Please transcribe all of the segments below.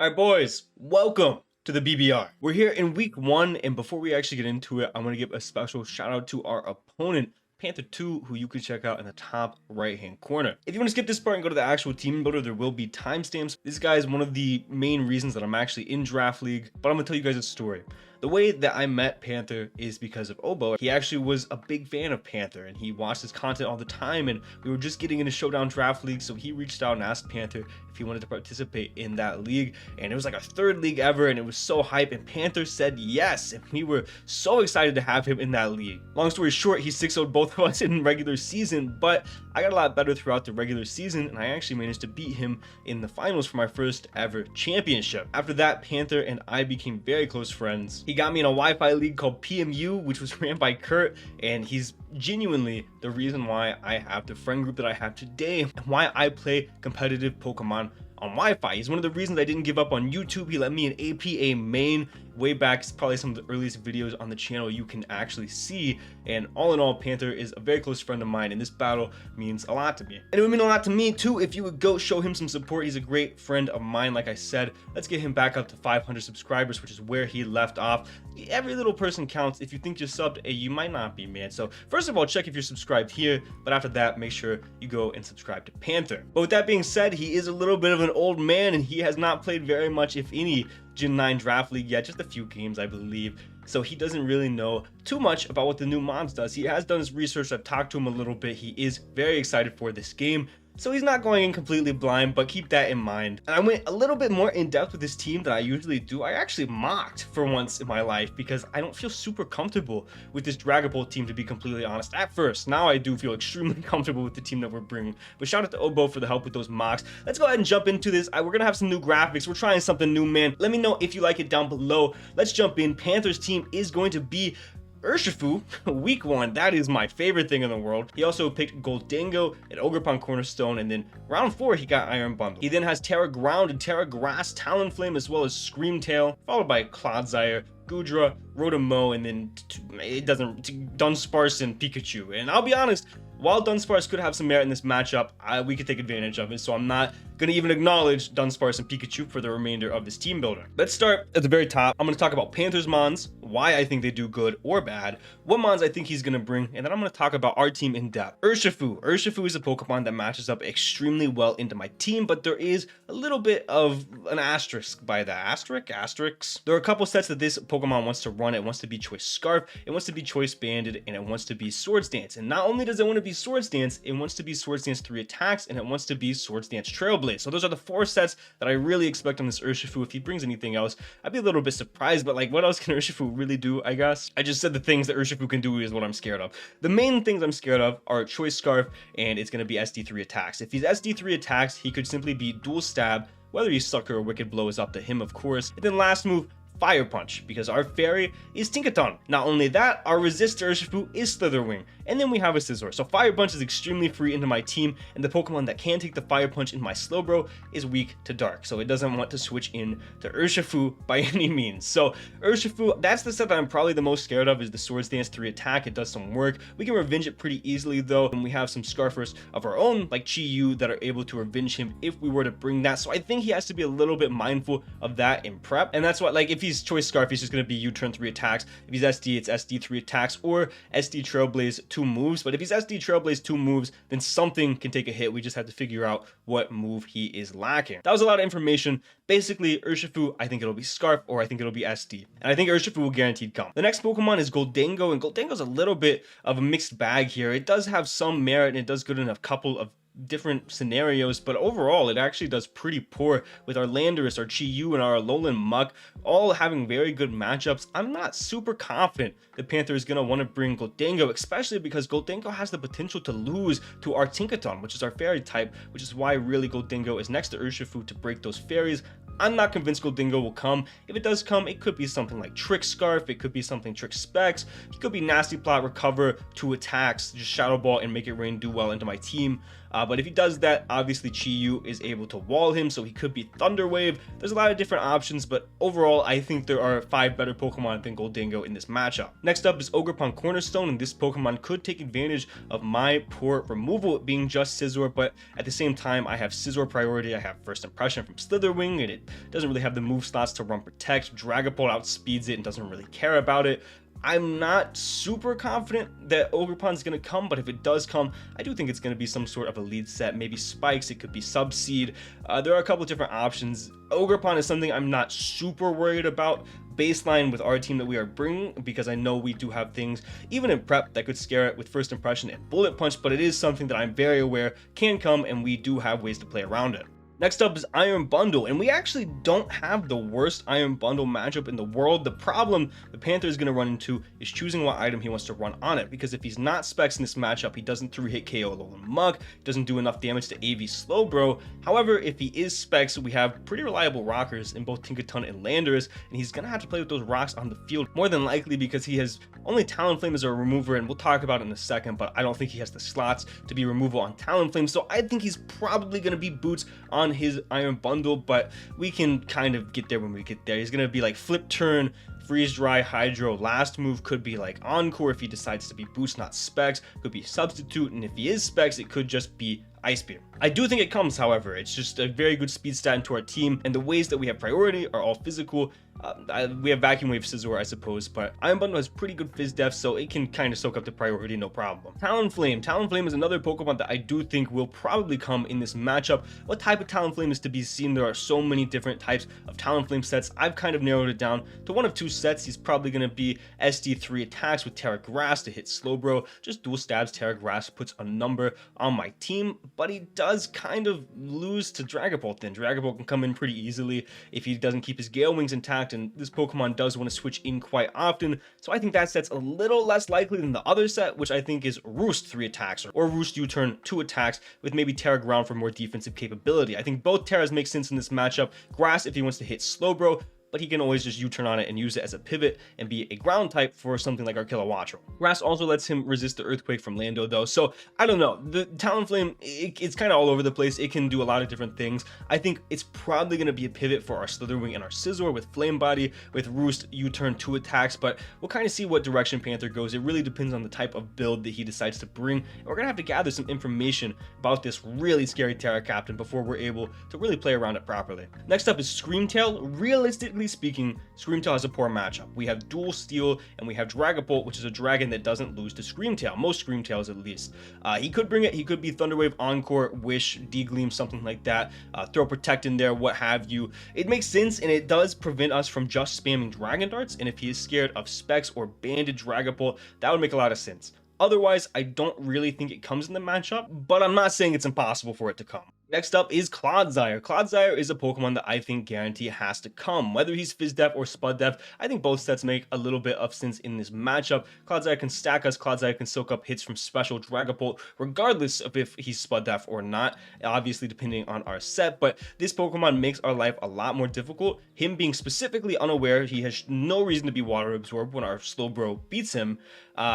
Alright boys, welcome to the BBR. We're here in week 1, and before we actually get into it, I'm going to give a special shout out to our opponent, Panther 2, who you can check out in the top right hand corner. If you want to skip this part and go to the actual team builder, there will be timestamps. This guy is one of the main reasons that I'm actually in Draft League, but I'm going to tell you guys a story. The way that I met Panther is because of Obo. He actually was a big fan of Panther and he watched his content all the time, and we were just getting into Showdown Draft League, so he reached out and asked Panther if he wanted to participate in that league, and it was like our 3rd league ever, and it was so hype, and Panther said yes, and we were so excited to have him in that league. Long story short, he 6-0'd both of us in regular season, but I got a lot better throughout the regular season, and I actually managed to beat him in the finals for my first ever championship. After that, Panther and I became very close friends. He got me in a Wi-Fi league called PMU, which was ran by Kurt, and he's genuinely the reason why I have the friend group that I have today and why I play competitive Pokemon on Wi-Fi. He's one of the reasons I didn't give up on YouTube. He let me an APA main way back. It's probably some of the earliest videos on the channel you can actually see, and all in all, Panther is a very close friend of mine, and this battle means a lot to me. And it would mean a lot to me too if you would go show him some support. He's a great friend of mine. Like I said, let's get him back up to 500 subscribers, which is where he left off. Every little person counts. If you think you're subbed, hey, you might not be, man. So first of all, check if you're subscribed here, but after that, make sure you go and subscribe to Panther. But with that being said, he is a little bit of an old man, and he has not played very much, if any, Gen 9 Draft League yet, just a few games, I believe. So he doesn't really know too much about what the new mods does. He has done his research. I've talked to him a little bit. He is very excited for this game, so he's not going in completely blind, but keep that in mind. And I went a little bit more in depth with this team than I usually do. I actually mocked for once in my life because I don't feel super comfortable with this Dragapult team, to be completely honest, at first. Now I do feel extremely comfortable with the team that we're bringing. But shout out to Obo for the help with those mocks. Let's go ahead and jump into this. We're gonna have some new graphics. We're trying something new, man. Let me know if you like it down below. Let's jump in. Panther's team is going to be Urshifu, week 1, that is my favorite thing in the world. He also picked Gholdengo and Ogerpon Cornerstone, and then round 4 he got Iron Bundle. He then has Terra Ground and Terra Grass, Talonflame, as well as Screamtail, followed by Clodsire, Goodra, Rotom, and then Dunsparce and Pikachu. And I'll be honest, while Dunsparce could have some merit in this matchup, we could take advantage of it, so I'm not going to even acknowledge Dunsparce and Pikachu for the remainder of this team builder. Let's start at the very top. I'm going to talk about Panther's Mons, why I think they do good or bad, what Mons I think he's going to bring, and then I'm going to talk about our team in depth. Urshifu. Urshifu is a Pokemon that matches up extremely well into my team, but there is a little bit of an asterisk by that. Asterisks? There are a couple sets that this Pokemon wants to run. It wants to be Choice Scarf, it wants to be Choice Banded, and it wants to be Swords Dance. And not only does it want to be Swords Dance, it wants to be Swords Dance 3 attacks, and it wants to be Swords Dance Trailblaze. So those are the 4 sets that I really expect on this Urshifu. If he brings anything else, I'd be a little bit surprised, but like, what else can Urshifu really do, I guess? I just said the things that Urshifu can do is what I'm scared of. The main things I'm scared of are Choice Scarf, and it's going to be SD3 attacks. If he's SD3 attacks, he could simply be Dual Stab. Whether he's Sucker or Wicked Blow is up to him, of course. And then last move, Fire Punch, because our fairy is Tinkaton. Not only that, our resist to Urshifu is Slitherwing, and then we have a Scizor. So Fire Punch is extremely free into my team, and the Pokemon that can take the Fire Punch in my Slowbro is weak to Dark, so it doesn't want to switch in to Urshifu by any means. So Urshifu, that's the set that I'm probably the most scared of, is the Swords Dance 3 attack. It does some work. We can revenge it pretty easily though, and we have some Scarfers of our own, like Chi-Yu, that are able to revenge him if we were to bring that. So I think he has to be a little bit mindful of that in prep, and that's what, like, if he's Choice Scarf, he's just going to be U-turn 3 attacks. If he's SD, it's SD 3 attacks, or SD Trailblaze 2 moves. But if he's SD Trailblaze 2 moves, then something can take a hit. We just have to figure out what move he is lacking. That was a lot of information. Basically, Urshifu, I think it'll be Scarf, or I think it'll be SD. And I think Urshifu will guaranteed come. The next Pokemon is Gholdengo, and Gholdengo's a little bit of a mixed bag here. It does have some merit, and it does good in a couple of different scenarios, but overall it actually does pretty poor with our Landorus, our Chi-Yu, and our Alolan Muck all having very good matchups. I'm not super confident that Panther is going to want to bring Gholdengo, especially because Gholdengo has the potential to lose to our Tinkaton, which is our fairy type, which is why really Gholdengo is next to Urshifu to break those fairies. I'm not convinced Gholdengo will come. If it does come, it could be something like Trick Scarf, it could be something Trick Specs, it could be Nasty Plot, recover 2 attacks, just Shadow Ball and Make It Rain do well into my team. But if he does that, obviously Chi-Yu is able to wall him, so he could be Thunder Wave. There's a lot of different options, but overall I think there are 5 better Pokemon than Gholdengo in this matchup. Next up is Ogerpon Cornerstone, and this Pokemon could take advantage of my poor removal being just Scizor, but at the same time I have Scizor priority, I have First Impression from Slitherwing, and it doesn't really have the move slots to run Protect. Dragapult outspeeds it and doesn't really care about it. I'm not super confident that Ogerpon's going to come, but if it does come, I do think it's going to be some sort of a lead set, maybe Spikes, it could be Subseed. There are a couple of different options. Ogerpon is something I'm not super worried about baseline with our team that we are bringing, because I know we do have things, even in prep, that could scare it with First Impression and Bullet Punch, but it is something that I'm very aware can come, and we do have ways to play around it. Next up is Iron Bundle, and we actually don't have the worst Iron Bundle matchup in the world. The problem the Panther is going to run into is choosing what item he wants to run on it, because if he's not Specs in this matchup, he doesn't 3-hit KO Alolan Muk, doesn't do enough damage to AV Slowbro. However, if he is Specs, we have pretty reliable rockers in both Tinkaton and Landorus, and he's going to have to play with those rocks on the field, more than likely because he has only Talonflame as a remover, and we'll talk about it in a second, but I don't think he has the slots to be removal on Talonflame, so I think he's probably going to be Boots on his Iron Bundle, but we can kind of get there when we get there. He's going to be like Flip Turn, Freeze Dry, Hydro. Last move could be like Encore if he decides to be Boost, not Specs. Could be Substitute, and if he is Specs, it could just be Ice Beam. I do think it comes, however. It's just a very good speed stat into our team, and the ways that we have priority are all physical. We have Vacuum Wave Scizor, I suppose, but Iron Bundle has pretty good Fizz Def, so it can kind of soak up the priority, no problem. Talonflame. Talonflame is another Pokemon that I do think will probably come in this matchup. What type of Talonflame is to be seen? There are so many different types of Talonflame sets. I've kind of narrowed it down to one of 2 sets. He's probably going to be SD3 attacks with Terra Grass to hit Slowbro. Just dual stabs, Terra Grass puts a number on my team, but he does kind of lose to Dragapult then. Dragapult can come in pretty easily if he doesn't keep his Gale Wings intact, and this Pokemon does want to switch in quite often, so I think that set's a little less likely than the other set, which I think is Roost 3 attacks, or Roost U-turn 2 attacks, with maybe Terra Ground for more defensive capability. I think both Terras make sense in this matchup. Grass if he wants to hit Slowbro, but he can always just U-turn on it and use it as a pivot and be a ground type for something like our Kilowattrel. Grass also lets him resist the Earthquake from Lando though, so I don't know. The Talonflame, it's kind of all over the place. It can do a lot of different things. I think it's probably going to be a pivot for our Slitherwing and our Scizor with Flame Body, with Roost U-turn 2 attacks, but we'll kind of see what direction Panther goes. It really depends on the type of build that he decides to bring, and we're going to have to gather some information about this really scary Terra Captain before we're able to really play around it properly. Next up is Screamtail. Realistically speaking, Screamtail has a poor matchup. We have Dual Steel and we have Dragapult, which is a dragon that doesn't lose to Screamtail, most Screamtails at least. He could bring it. He could be Thunder Wave, Encore, Wish, D-Gleam, something like that. Throw Protect in there, what have you. It makes sense, and it does prevent us from just spamming Dragon Darts, and if he is scared of Specs or Banded Dragapult, that would make a lot of sense. Otherwise, I don't really think it comes in the matchup, but I'm not saying it's impossible for it to come. Next up is Clodsire. Clodsire is a Pokemon that I think guarantee has to come. Whether he's Fizz Def or Spud Def, I think both sets make a little bit of sense in this matchup. Clodsire can stack us. Clodsire can soak up hits from Special Dragapult, regardless of if he's Spud Def or not, obviously depending on our set, but this Pokemon makes our life a lot more difficult. Him being specifically unaware, he has no reason to be Water Absorbed when our Slowbro beats him.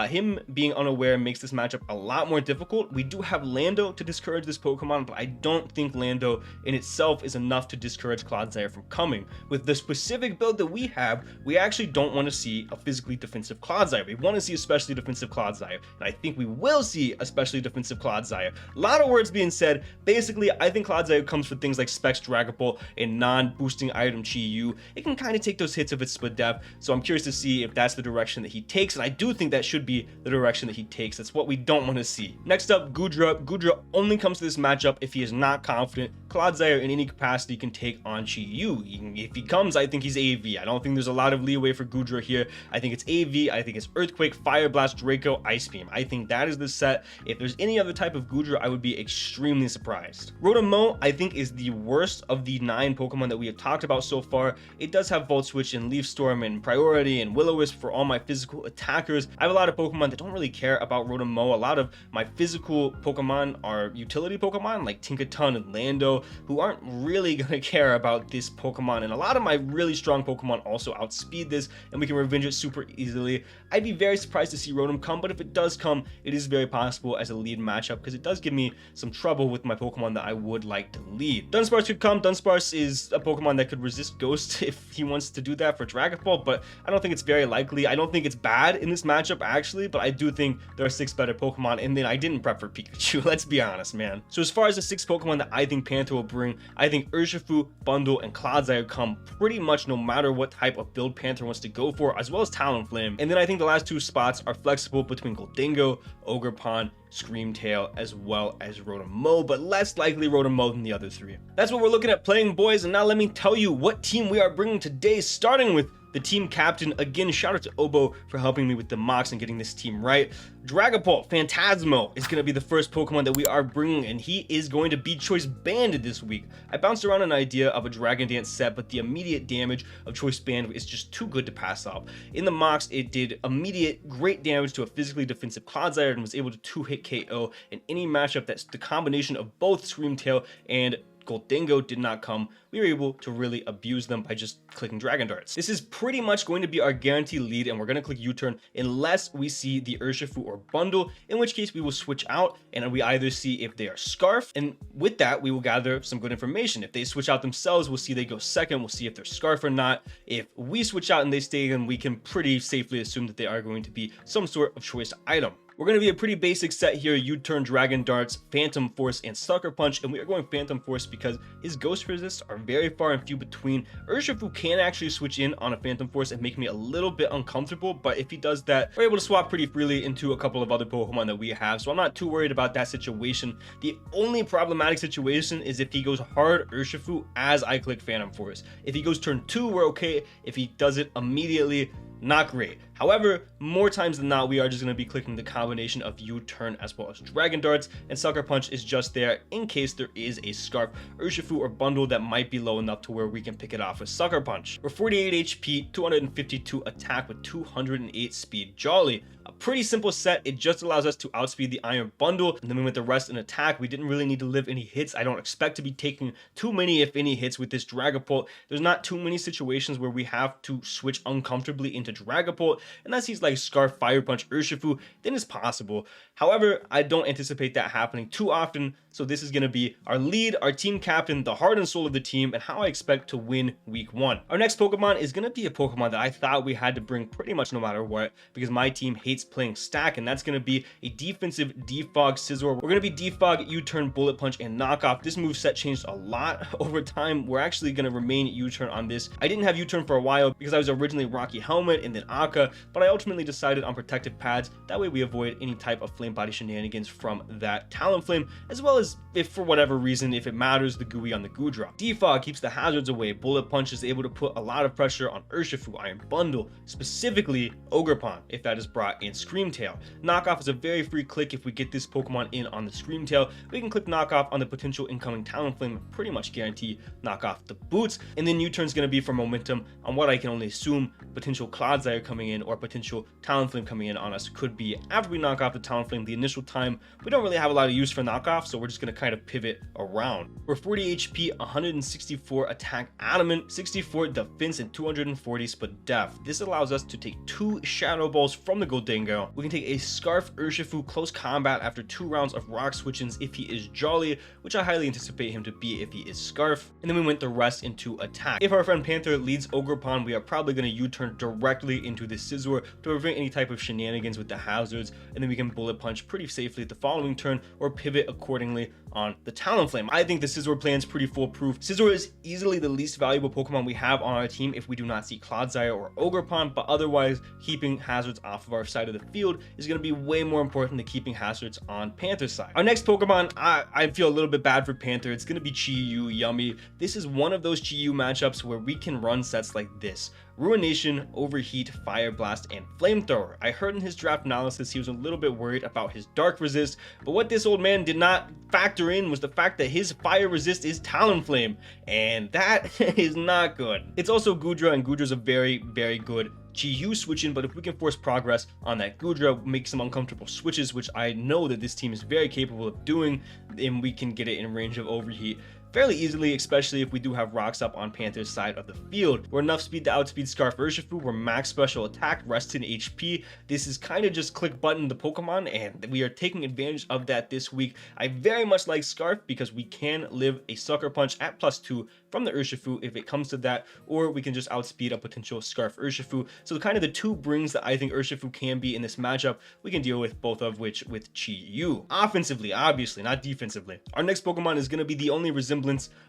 Him being unaware makes this matchup a lot more difficult. We do have Lando to discourage this Pokemon, but I don't think Lando in itself is enough to discourage Clodsire from coming. With the specific build that we have, we actually don't want to see a physically defensive Clodsire. We want to see a specially defensive Clodsire, and I think we will see a specially defensive Clodsire. A lot of words being said. Basically, I think Clodsire comes for things like Specs Dragapult and non-boosting item Chi-Yu. It can kind of take those hits if it's Split Def, so I'm curious to see if that's the direction that he takes, and I do think that should be the direction that he takes. That's what we don't want to see. Next up, Goodra. Goodra only comes to this matchup if he is not confident Clodsire in any capacity can take on Chi-Yu. If he comes, I think he's AV. I don't think there's a lot of leeway for Goodra here. I think it's AV. I think it's Earthquake, Fire Blast, Draco, Ice Beam. I think that is the set. If there's any other type of Goodra, I would be extremely surprised. Rotom, I think, is the worst of the 9 Pokemon that we have talked about so far. It does have Volt Switch and Leaf Storm and Priority and Will-O-Wisp for all my physical attackers. I have a lot of Pokemon that don't really care about Rotom. A lot of my physical Pokemon are utility Pokemon like Tinkaton Sunkton and Lando, who aren't really gonna care about this Pokemon, and a lot of my really strong Pokemon also outspeed this, and we can revenge it super easily. I'd be very surprised to see Rotom come, but if it does come, it is very possible as a lead matchup, because it does give me some trouble with my Pokemon that I would like to lead. Dunsparce could come. Dunsparce is a Pokemon that could resist Ghost if he wants to do that for Dragapult, but I don't think it's very likely. I don't think it's bad in this matchup actually, but I do think there are 6 better Pokemon, and then I didn't prep for Pikachu, let's be honest, man. So as far as the 6 Pokemon that I think Panther will bring, I think Urshifu, Bundle, and Clodsire come pretty much no matter what type of build Panther wants to go for, as well as Talonflame. And then I think the last 2 spots are flexible between Goldingo, Ogerpon, Screamtail, as well as Rotom, but less likely Rotom than the other 3. That's what we're looking at playing, boys, and now let me tell you what team we are bringing today, starting with the team captain. Again, shout out to Obo for helping me with the mocks and getting this team right. Dragapult Phantasmo is going to be the first Pokemon that we are bringing, and he is going to be Choice Banned this week. I bounced around an idea of a Dragon Dance set, but the immediate damage of Choice Banned is just too good to pass up. In the mocks, it did immediate great damage to a physically defensive Clodsire and was able to 2-hit KO in any matchup that's the combination of both Screamtail and Goldingo did not come. We were able to really abuse them by just clicking Dragon Darts. This is pretty much going to be our guaranteed lead, and we're going to click U-turn unless we see the Urshifu or Bundle, in which case we will switch out and we either see if they are Scarf, and with that we will gather some good information. If they switch out themselves, we'll see they go second, we'll see if they're Scarf or not. If we switch out and they stay, then we can pretty safely assume that they are going to be some sort of choice item. We're going to be a pretty basic set here: U-turn, Dragon Darts, Phantom Force, and Sucker Punch, and we are going Phantom Force because his Ghost Resists are very far and few between. Urshifu can actually switch in on a Phantom Force and make me a little bit uncomfortable, but if he does that, we're able to swap pretty freely into a couple of other Pokemon that we have, so I'm not too worried about that situation. The only problematic situation is if he goes hard Urshifu as I click Phantom Force. If he goes turn 2, we're okay. If he does it immediately, not great. However, more times than not, we are just going to be clicking the combination of U-turn as well as Dragon Darts, and Sucker Punch is just there in case there is a Scarf, Urshifu, or Bundle that might be low enough to where we can pick it off with Sucker Punch. We're 48 HP, 252 attack with 208 speed. Jolly. A pretty simple set. It just allows us to outspeed the Iron Bundle, and then we went the rest in attack. We didn't really need to live any hits. I don't expect to be taking too many, if any, hits with this Dragapult. There's not too many situations where we have to switch uncomfortably into Dragapult, unless he's like Scarf, Fire Punch, Urshifu, then it's possible. However, I don't anticipate that happening too often, so this is going to be our lead, our team captain, the heart and soul of the team, and how I expect to win week 1. Our next Pokemon is going to be a Pokemon that I thought we had to bring pretty much no matter what, because my team hates playing stack, and that's going to be a defensive Defog Scizor. We're going to be Defog, U-turn, Bullet Punch, and Knockoff. This moveset changed a lot over time. We're actually going to remain U-turn on this. I didn't have U-turn for a while because I was originally Rocky Helmet and then Akka, but I ultimately decided on Protective Pads. That way we avoid any type of Flame Body shenanigans from that Talonflame, as well as, if for whatever reason, if it matters, the Gooey on the Goo Drop. Defog keeps the hazards away. Bullet Punch is able to put a lot of pressure on Urshifu, Iron Bundle, specifically Ogerpon, if that is brought in Screamtail. Knockoff is a very free click. If we get this Pokemon in on the Screamtail, we can click Knockoff on the potential incoming Talonflame and pretty much guarantee Knockoff the boots. And then U-turn is going to be for momentum on what I can only assume potential Clodsire coming in or potential Talonflame coming in on us could be after we knock off the Talonflame. The initial time, we don't really have a lot of use for knockoff, so we're just going to kind of pivot around. We're 40 HP, 164 attack adamant, 64 defense, and 240 split def. This allows us to take 2 Shadow Balls from the Goldingo. We can take a Scarf Urshifu close combat after 2 rounds of rock switchins if he is Jolly, which I highly anticipate him to be if he is Scarf. And then we went the rest into attack. If our friend Panther leads Ogerpon, we are probably going to U-turn directly into the Scizor to prevent any type of shenanigans with the hazards, and then we can Bullet Punch pretty safely the following turn or pivot accordingly on the Talonflame. I think the Scizor plan is pretty foolproof. Scizor is easily the least valuable Pokemon we have on our team if we do not see Clodsire or Ogerpon, but otherwise keeping hazards off of our side of the field is going to be way more important than keeping hazards on Panther's side. Our next Pokemon, I feel a little bit bad for Panther. It's going to be Chi-Yu Yummy. This is one of those Chi-Yu matchups where we can run sets like this: Ruination, Overheat, Fire Blast, and Flamethrower. I heard in his draft analysis he was a little bit worried about his Dark Resist, but what this old man did not factor factor in was the fact that his fire resist is Talonflame, and that is not good. It's also Goodra, and Goodra's a very, very good Chi-Yu switching, but if we can force progress on that Goodra, make some uncomfortable switches, which I know that this team is very capable of doing, then we can get it in range of overheat fairly easily, especially if we do have rocks up on Panther's side of the field. We're enough speed to outspeed Scarf Urshifu, we're max special attack, rest in HP. This is kind of just click button the Pokemon, and we are taking advantage of that this week. I very much like Scarf because we can live a Sucker Punch at +2 from the Urshifu if it comes to that, or we can just outspeed a potential Scarf Urshifu. So kind of the two brings that I think Urshifu can be in this matchup, we can deal with both of which with Chi-Yu. Offensively, obviously, not defensively. Our next Pokemon is going to be the only resemblance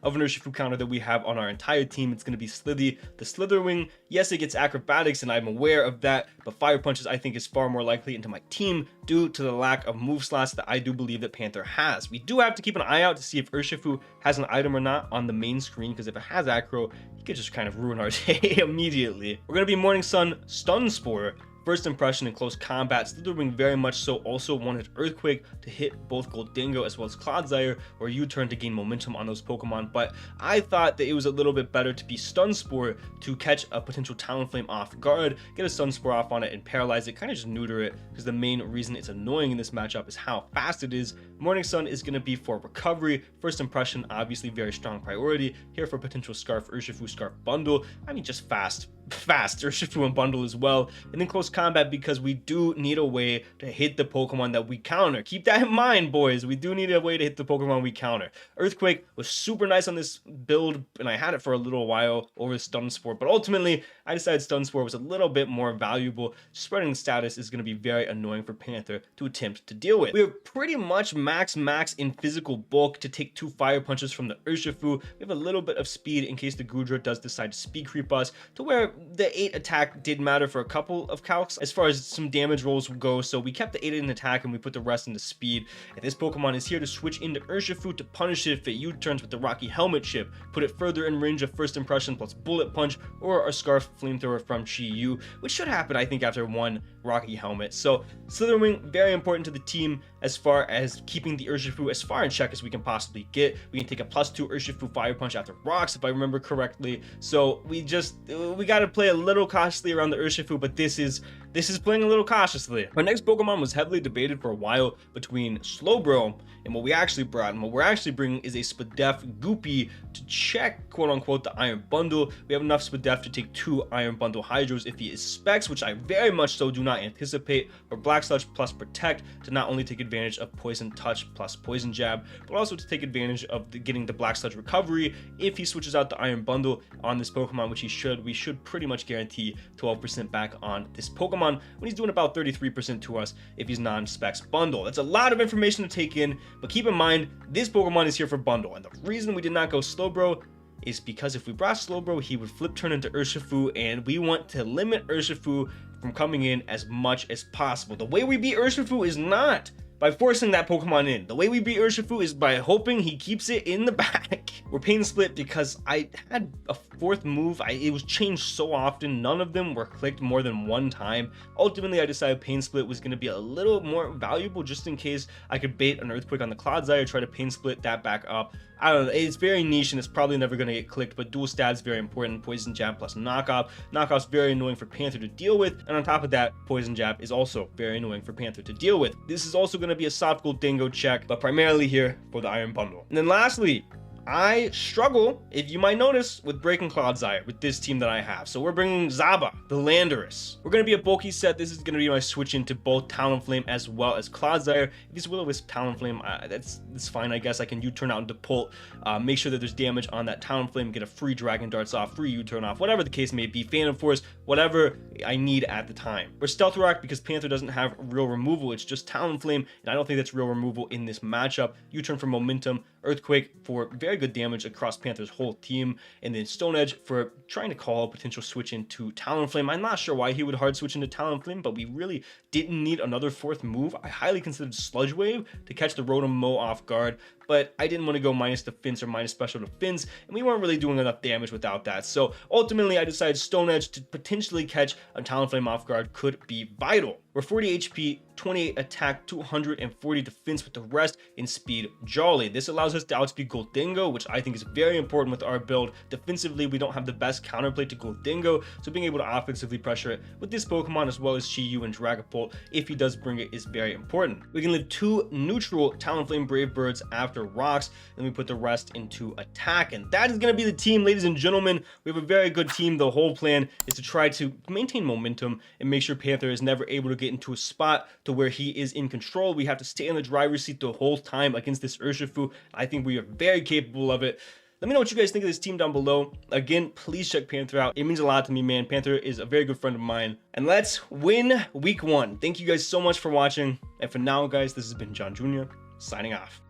of an Urshifu counter that we have on our entire team. It's going to be Slithy, the Slitherwing. Yes, it gets acrobatics, and I'm aware of that, but Fire Punches I think is far more likely into my team due to the lack of move slots that I do believe that Panther has. We do have to keep an eye out to see if Urshifu has an item or not on the main screen, because if it has Acro, he could just kind of ruin our day immediately. We're going to be Morning Sun Stun Spore. First impression in close combat, Slitherwing very much so also wanted Earthquake to hit both Goldingo as well as Clodsire, or U-turn to gain momentum on those Pokemon, but I thought that it was a little bit better to be Stun Spore to catch a potential Talonflame off guard, get a Stun Spore off on it and paralyze it, kind of just neuter it, because the main reason it's annoying in this matchup is how fast it is. Morning Sun is going to be for recovery. First impression, obviously very strong priority. Here for potential Scarf Urshifu Scarf Bundle. I mean, just fast Urshifu and Bundle as well. And then close combat, because we do need a way to hit the Pokemon that we counter. Keep that in mind, boys. We do need a way to hit the Pokemon we counter. Earthquake was super nice on this build, and I had it for a little while over Stun Spore, but ultimately I decided Stun Spore was a little bit more valuable. Spreading status is going to be very annoying for Panther to attempt to deal with. We are pretty much max in physical bulk to take 2 Fire Punches from the Urshifu. We have a little bit of speed in case the Goodra does decide to speed creep us, to where the 8 attack did matter for a couple of calcs as far as some damage rolls go, so we kept the 8 in attack and we put the rest into speed. And this Pokemon is here to switch into Urshifu to punish it if it U-turns with the Rocky Helmet chip, put it further in range of First Impression plus Bullet Punch, or our Scarf Flamethrower from Chi-Yu, which should happen I think after 1 Rocky Helmet. So Slitherwing very important to the team as far as keeping the Urshifu as far in check as we can possibly get. We can take a +2 Urshifu Fire Punch after rocks if I remember correctly, so we got to play a little cautiously around the Urshifu, but this is playing a little cautiously. Our next Pokemon was heavily debated for a while between Slowbro and what we actually brought, and what we're actually bringing is a Spadef Goopy to check quote-unquote the Iron Bundle. We have enough Spadef to take 2 Iron Bundle Hydros if he is Specs, which I very much so do not anticipate, or Black Sludge plus Protect to not only take advantage of Poison Touch plus Poison Jab, but also to take advantage of getting the Black Sludge recovery if he switches out the Iron Bundle on this Pokemon, which he should. We should pretty much guarantee 12% back on this Pokemon when he's doing about 33% to us if he's non-Specs Bundle. That's a lot of information to take in, but keep in mind this Pokemon is here for Bundle, and the reason we did not go Slowbro is because if we brought Slowbro, he would flip turn into Urshifu, and we want to limit Urshifu from coming in as much as possible. The way we beat Urshifu is not by forcing that Pokemon in. The way we beat Urshifu is by hoping he keeps it in the back. We're Pain Split because I had a 4th move. It was changed so often. None of them were clicked more than 1 time. Ultimately, I decided Pain Split was going to be a little more valuable just in case I could bait an Earthquake on the Clodsire, try to Pain Split that back up. I don't know, it's very niche and it's probably never going to get clicked, but dual stats very important. Poison Jab plus Knockoff. Knockoff's very annoying for Panther to deal with, and on top of that, Poison Jab is also very annoying for Panther to deal with. This is also going to be a soft Goldingo check, but primarily here for the Iron Bundle. And then lastly, I struggle, if you might notice, with breaking Clodsire with this team that I have. So we're bringing Zaba, the Landorus. We're going to be a bulky set. This is going to be my switch into both Talonflame as well as Clodsire. If he's Will-O-Wisp Talonflame, that's fine, I guess. I can U-turn out into Pult, make sure that there's damage on that Talonflame, get a free Dragon Darts off, free U-turn off, whatever the case may be, Phantom Force, whatever I need at the time. We're Stealth Rock because Panther doesn't have real removal. It's just Talonflame, and I don't think that's real removal in this matchup. U-turn for momentum, Earthquake for very good damage across Panther's whole team, and then Stone Edge for trying to call a potential switch into Talonflame. I'm not sure why he would hard switch into Talonflame, but we really didn't need another 4th move. I highly considered Sludge Wave to catch the Rotom Mow off guard. but I didn't want to go minus defense or minus special defense, and we weren't really doing enough damage without that. So ultimately, I decided Stone Edge to potentially catch a Talonflame off guard could be vital. We're 40 HP, 28 attack, 240 defense with the rest in speed Jolly. This allows us to outspeed Goldingo, which I think is very important with our build. Defensively, we don't have the best counterplay to Goldingo, so being able to offensively pressure it with this Pokemon as well as Chi-Yu and Dragapult, if he does bring it, is very important. We can live 2 neutral Talonflame Brave Birds after rocks, then we put the rest into attack, and that is going to be the team, ladies and gentlemen. We have a very good team. The whole plan is to try to maintain momentum and make sure Panther is never able to get into a spot to where he is in control. We have to stay in the driver's seat the whole time against this Urshifu. I think we are very capable of it. Let me know what you guys think of this team down below. Again, please check Panther out. It means a lot to me, man. Panther is a very good friend of mine. And let's win week 1. Thank you guys so much for watching. And for now, guys, this has been John Jr. signing off.